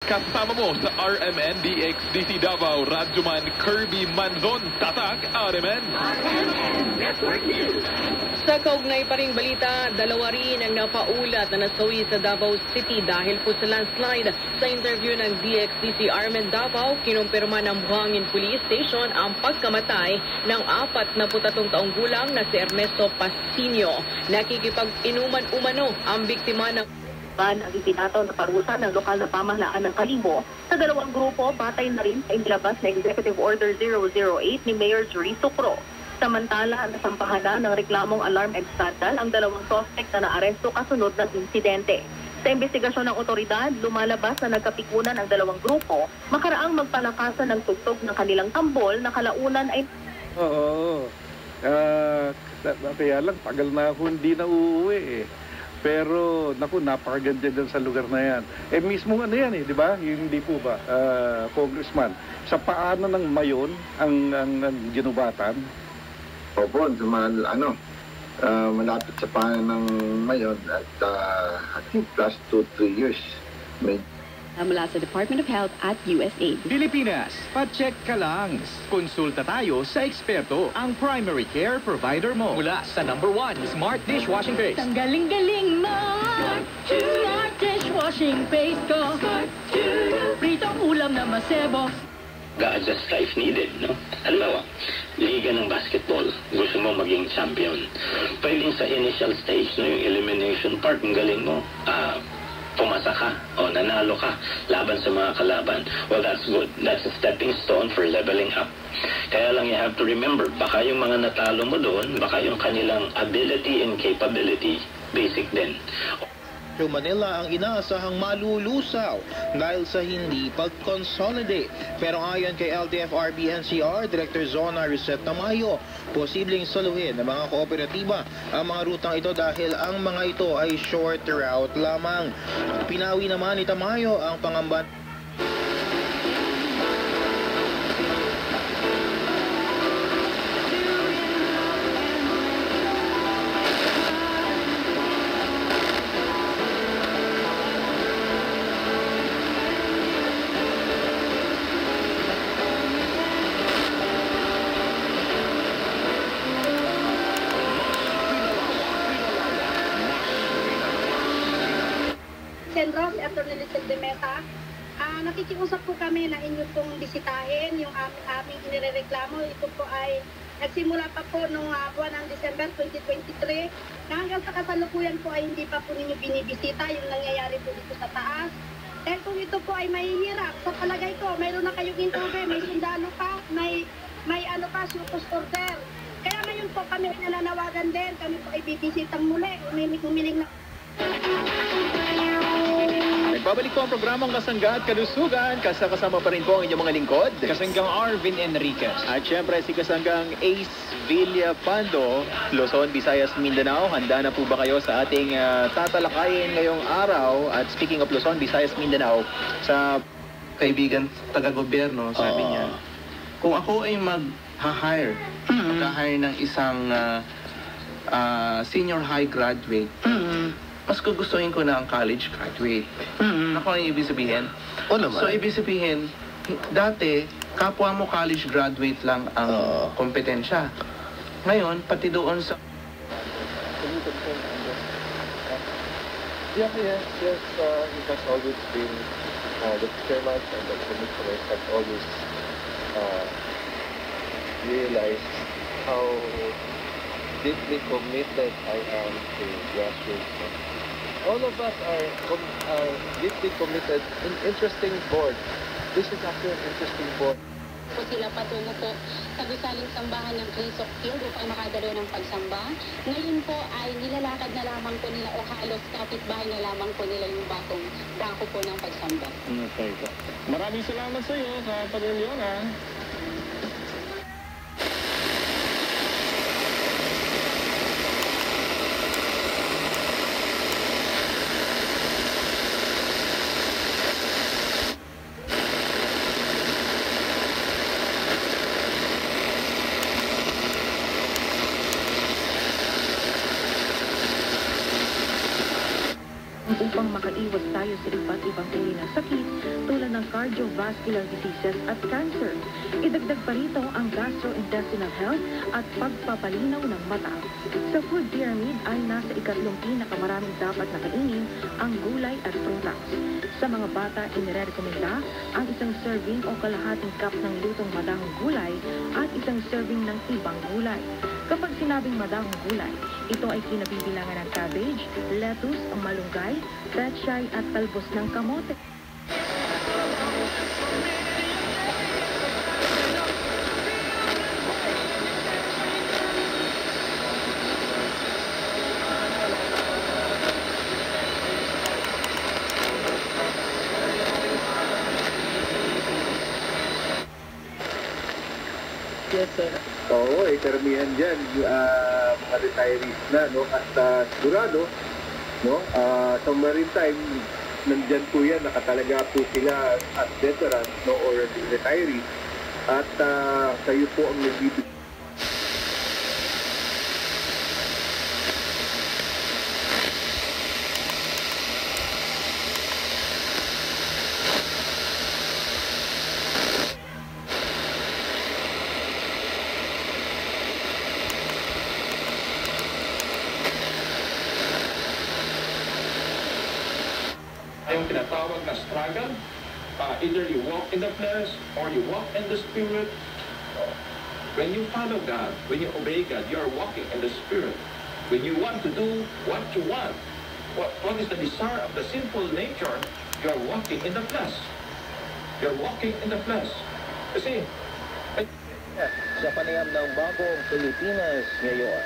Kasama mo sa RMN DXDC Davao, Radyoman Kirby Manzon, Tatak, RMN. Network News. Sa kaugnay pa ring balita, dalawa rin ang napaulat na nasawi sa Davao City dahil po sa landslide. Sa interview ng DXDC RMN Davao, kinumpirma ng Buhangin Police Station ang pagkamatay ng 43 taong gulang na si Ernesto Pasinio. Nakikipag-inuman umano ang biktima ng Ang ipinataw na parusa ng lokal na pamahalaan ng Kalibo sa dalawang grupo batay na rin sa inilabas na Executive Order 008 ni Mayor Jury Sucro. Samantala, nasampahan na ng reklamong alarm and scandal ang dalawang suspect na naaresto kasunod ng insidente. Sa investigasyon ng otoridad, lumalabas na nagkapikunan ang dalawang grupo makaraang magpalakasan ng tugtog ng kanilang tambol na kalaunan ay... Oo. Kaya lang, tagal na ako hindi na uuwi eh. Pero, naku, napakaganda dyan sa lugar na yan. Eh, mismo ano yan eh, di ba? Hindi po ba, Congressman? Sa paano ng Mayon ang ginubatan? Opo, malapit sa paano ng Mayon at I think last 2-3 years. Mula sa Department of Health at USAID. Pilipinas, pa-check ka lang. Konsulta tayo sa eksperto, ang primary care provider mo. Mula sa #1 Smart Dishwashing Paste. Ang galing-galing mo! Smart Dishwashing Paste ko. Pritong ulam na masebo. Ga-adjust ka if needed, no? Halimbawa, liga ng basketball, gusto mo maging champion. Pwedeng sa initial stage, no, yung elimination part, ang galing mo, pumasa ka o nanalo ka laban sa mga kalaban. Well, that's good. That's a stepping stone for leveling up. Kaya lang you have to remember, baka yung mga natalo mo doon, baka yung kanilang ability and capability, basic din. Manila ang inaasahang malulusaw dahil sa hindi pag-consolidate. Pero ayon kay LTFRB-NCR Director Zona Reset Tamayo, posibleng soluhin ng mga kooperatiba ang mga rutang ito dahil ang mga ito ay short route lamang. Pinawi naman ni Tamayo ang pangamba. Senros, Atty. Lisel de Meta, nakikiusap po kami na inyo pong bisitahin yung aming inireklamo. Ito po ay nagsimula pa po noong buwan ng December 2023. Hanggang sa kasalukuyan po ay hindi pa po ninyo binibisita yung nangyayari po dito sa taas. Dahil kung ito po ay mahihirap, sa palagay ko, mayroon na kayong intube, may sundalo pa, may sukus order. Kaya ngayon po kami nananawagan din, kami po ay bibisitang muli, umiling na. Nagbabalik po ang programang Kasangga at Kalusugan. Kasama pa rin po ang inyong mga lingkod. Kasanggang Arvin Enriquez. At syempre si Kasanggang Ace Villapando, Luzon, Visayas, Mindanao. Handa na po ba kayo sa ating tatalakayin ngayong araw? At speaking of Luzon, Visayas, Mindanao, sa kaibigan taga-gobyerno, sabi niya, kung ako ay mag-hire ng isang senior high graduate, mas gugustuhin ko na ang college graduate. Ako ang ibig sabihin. So, ibig sabihin, dati, kapwa mo college graduate lang ang kompetensya. Ngayon, pati doon sa... Yes. It has always been the chairman and the commissioners have always realized how deeply committed I am to grassroots. All of us are deeply committed. An interesting board. This is actually an interesting board. Po sila patungo po sa gusaling sambahan ng Crisoc Field upang makadalo ng pagsamba. Ngayon po ay nilalakad na lamang po nila o halos kapitbahay na lamang po nila yung bako po ng pagsamba. Okay. Maraming salamat sa iyo sa pag-reunion, ha? Upang makaiwas tayo sa iba't ibang uri ng sakit tulad cardiovascular diseases at cancer. Idagdag pa rito ang gastrointestinal health at pagpapalinaw ng mata. Sa food pyramid ay nasa ikatlong pinakamaraming dapat na kainin ang gulay at prutas. Sa mga bata, inirekomenda ang isang serving o kalahating cup ng lutong madahong gulay at isang serving ng ibang gulay. Kapag sinabing madahong gulay, ito ay kinabibilangan ng cabbage, lettuce, malunggay, pechay at talbos ng kamote. Yes, sir. Oo, karamihan dyan, mga retirees na, no? At sigurado, no? Sa maritime, nandyan po yan, nakatalaga po sila as veterans, no? Or retirees. At kayo po ang nagbibigay. Yung tinatawag na struggle, either you walk in the flesh or you walk in the spirit. When you follow God, when you obey God, you are walking in the spirit. When you want to do what you want, what is the desire of the sinful nature, you are walking in the flesh. You are walking in the flesh. Kasi, sa panayam ng Bagong Pilipinas ngayon.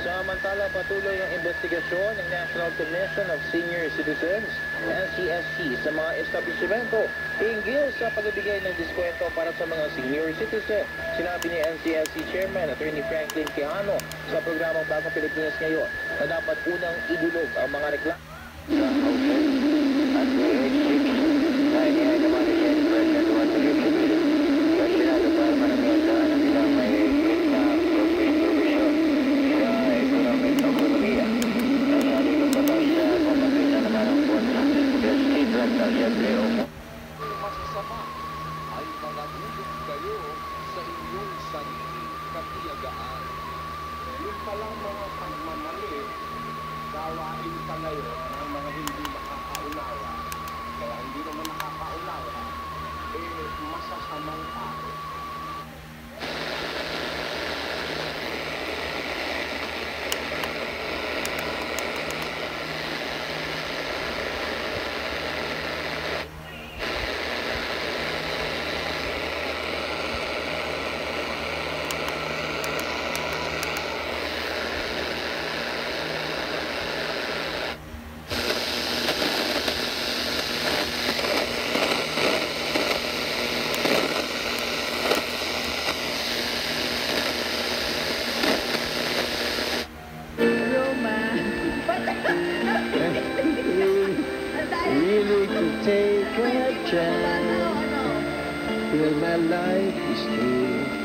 Samantala, patuloy ang investigasyon ng National Commission of Senior Citizens, NCSC, sa mga establishmento hinggil sa pagbibigay ng diskwento para sa mga senior citizen. Sinabi ni NCSC Chairman Attorney Franklin Quijano sa programang Bagong Pilipinas ngayon na dapat unang idulog ang mga reklamo. Masasama ay manahulog kayo sa inyong sariling katiyagaan. Yung palang mga pagmamali, gawain pa ngayon ng mga hindi makakaunawa. Kaya hindi naman nakakaunawa, masasamang tao. Really to take a chance, feel my life is through.